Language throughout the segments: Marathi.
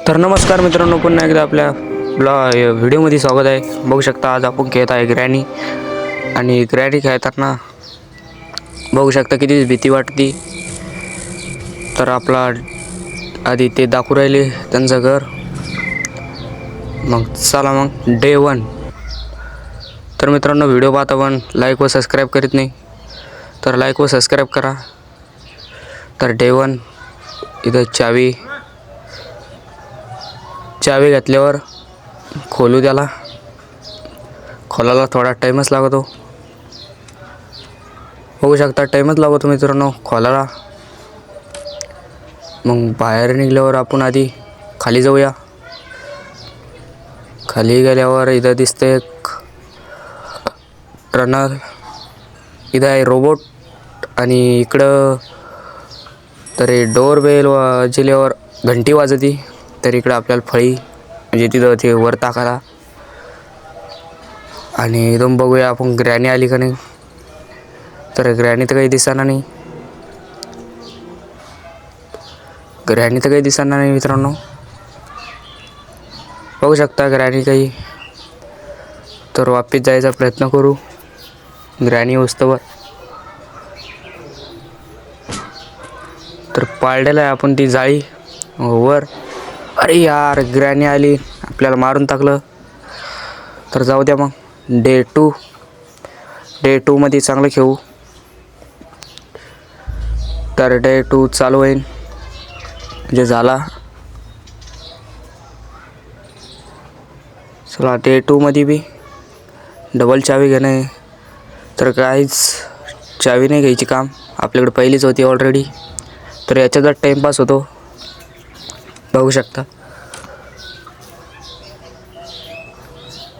तर नमस्कार मित्रांनो, पुन्हा एकदा आपल्या व्हिडिओमध्ये स्वागत आहे. बघू शकता आज आपण खेळत आहे ग्रॅनी. आणि ग्रॅनी खेळताना बघू शकता किती भीती वाटते. तर आपला आधी ते दाखवू राहिले त्यांचं घर. मग चला मग डे 1. तर मित्रांनो, व्हिडिओ पाहता पण लाईक व सबस्क्राईब करीत नाही, तर लाईक व सबस्क्राईब करा. तर डे 1 इथं चावी घातल्यावर खोलू त्याला. खोलायला थोडा टाईमच लागतो. बघू शकता टाईमच लागतो मित्रांनो खोलायला. मग बाहेर निघल्यावर आपण आधी खाली जाऊया. खाली गेल्यावर इथं दिसते एक रनर, इथं आहे रोबोट. आणि इकडं तरी डोअर बेल वाजल्यावर घंटी वाजती. तर इकडं आपल्याला फळी म्हणजे तिथं ते वर टाकायला. आणि इथून बघूया आपण ग्रॅनी आली का नाही. तर ग्रॅनी तर काही दिसणार नाही. मित्रांनो, बघू शकता ग्रॅनी काही. तर वापस जायचा प्रयत्न करू ग्रॅनी वस्तूवर. तर पाळलेलं आहे आपण ती जाळी वर. अरे यार, ग्रॅनी आली, आपल्याला मारून टाकलं. तर जाऊ द्या मग. डे 2 मध्ये चांगलं खेळू. तर डे 2 चालू होईल म्हणजे झाला. चला डे 2 मध्ये बी डबल चावी घेणं आहे. तर काहीच चावी नाही घ्यायची काम, आपल्याकडे पहिलीच होती ऑलरेडी. तर याच्यातच टाईमपास होतो. बघू शकता.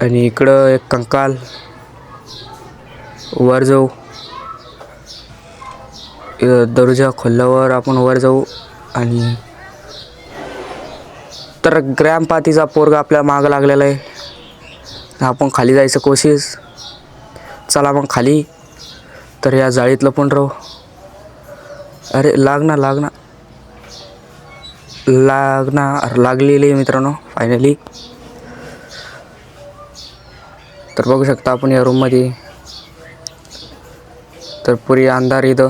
आणि इकडं एक कंकाल. वर जाऊ, दरवाजा खोलल्यावर आपण वर जाऊ. आणि तर ग्रॅमपातीचा पोरगा आपल्या मागं लागलेला आहे. आपण खाली जायचं कोशिश. चला मग खाली. तर या जाळीत लपून राहू. अरे लागलेली आहे मित्रांनो फायनली. तर बघू शकता आपण या रूममध्ये. तर पुरी अंधार इथं.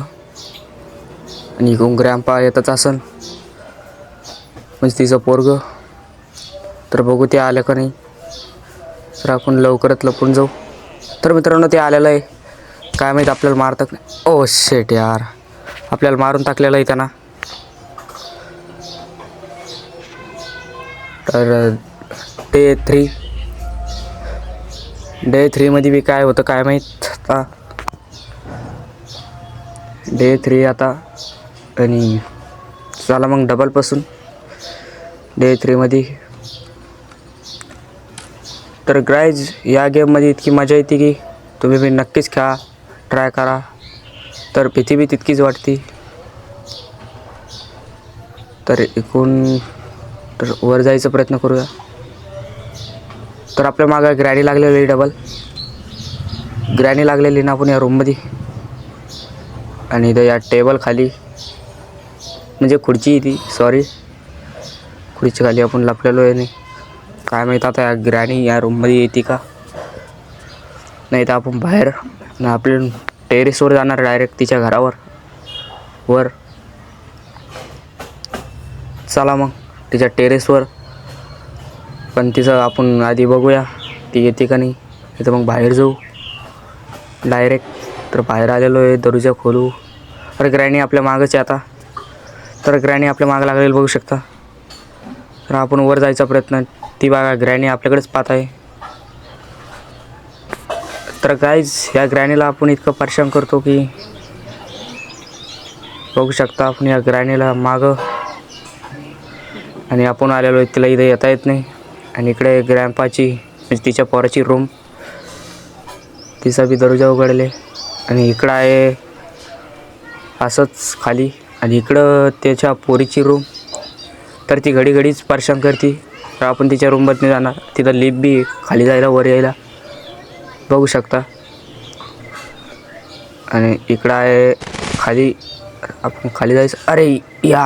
आणि इकडून ग्रॅम्पा येतच असन म्हणजे तिचं पोरगं. तर बघू ते आलं का नाही. तर आपण लवकरात लपून जाऊ. तर मित्रांनो ते आलेलं आहे. काय माहीत आपल्याला मारतात नाही. ओ शेट यार, आपल्याला मारून टाकलेलं आहे त्यांना. तर डे 3 मध्ये बी काय होतं काय माहीत. आता डे 3 आता. आणि चला मग डबलपासून डे 3 मध्ये. तर गाईज या गेममध्ये इतकी मजा येते की तुम्ही बी नक्कीच खेळा, ट्राय करा. तर भीती बी तितकीच वाटते. तर इकडून तर वर जायचा प्रयत्न करूया. तर आपल्या मागं ग्रॅनी लागलेली डबल ग्रॅनी लागलेली ना आपण या रूममध्ये. आणि इथं या टेबल खाली म्हणजे खुर्ची ती खुर्ची खाली आपण लपलेलो आहे. नाही काय माहीत आता या ग्रॅनी या रूममध्ये येते का नाही. तर आपण बाहेर ना आपल्या टेरेसवर जाणार डायरेक्ट तिच्या घरावर वर. चला मग तिच्या टेरेसवर. पण तिचं आपण आधी बघूया ती येते का नाही. इथं मग बाहेर जाऊ डायरेक्ट. तर बाहेर आलेलो आहे, दरवाजा खोलू. अरे ग्रॅनी आपल्या मागच आहे आता. तर ग्रॅनी आपल्या मागं लागलेलं बघू शकता. तर आपण वर जायचा प्रयत्न. ती बघा ग्रॅनी आपल्याकडेच पाहत आहे. तर गाईज या ग्रॅनीला आपण इतकं परेशान करतो की बघू शकता आपण या ग्रॅनीला मागं. आणि आपण आलेलो आहे, तिला इथं येता येत नाही. आणि इकडे ग्रॅम्पाची म्हणजे तिच्या पोराची रूम, तिचा बी दरवाजा उघडले. आणि इकडं आहे असंच खाली. आणि इकडं त्याच्या पोरीची रूम. तर ती घडीच परेशान करते. तर आपण तिच्या रूममध्ये जाणार. तिथं लिफ्ट बी खाली जायला वर यायला बघू शकता. आणि इकडं आहे खाली. आपण खाली जायचं. अरे या